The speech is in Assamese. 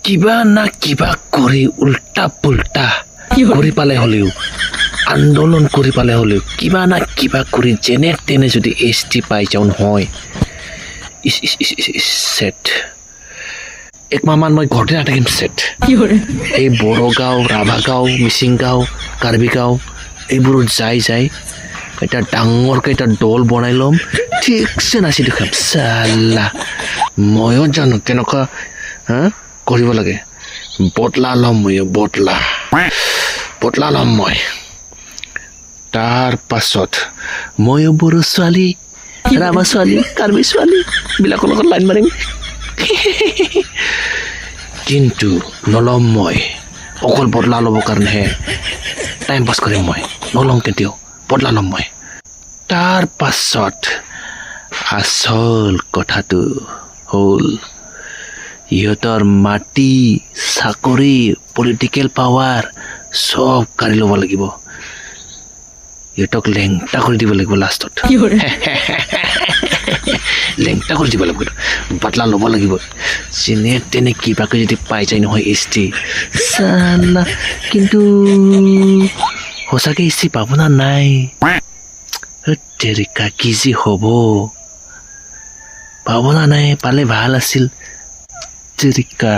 কিবা না কিবা কৰি উল্টা পুল্টা কৰি পালে হ'লেও আন্দোলন কৰি পালে হ'লেও কিবা না কিবা কৰি যেনে তেনে যদি ST পাই যাওঁ নহয় ছেট একমাহমান মই ঘৰতে নাথাকিম ছেট এই বড়োগাঁও ৰাভা গাঁও মিচিং গাঁও কাৰ্বি গাঁও এইবোৰত যাই এটা ডাঙৰকৈ এটা দল বনাই ল'ম ঠিকছে নাচি দেখাম চাল্লা ময়ো জানো তেনেকুৱা কৰিব লাগে বদলা ল'ম মই তাৰ পাছত ময়ো বড়ো ছোৱালী ৰাভা ছোৱালী কাৰ্বি ছোৱালী বিলাকৰ লগত লাইন মাৰিম কিন্তু নল'ম মই অকল বদলা ল'বৰ কাৰণেহে টাইম পাছ কৰিম মই নল'ম কেতিয়াও বদলা ল'ম মই তাৰ পাছত আচল কথাটো হ'ল ইহঁতৰ মাটি চাকৰি পলিটিকেল পাৱাৰ চব কাঢ়ি ল'ব লাগিব ইহঁতক লেংটা কৰি দিব লাগিব লাষ্টত লেংটা কৰি দিব লাগিব বাটলা ল'ব লাগিব যেনে তেনে কিবাকৈ যদি পাই যায় নহয় ST চালা কিন্তু সঁচাকৈ ST পাব না নাই তেৰিকা কি যি হ'ব পাব না নাই পালে ভাল আছিল তেৰিকা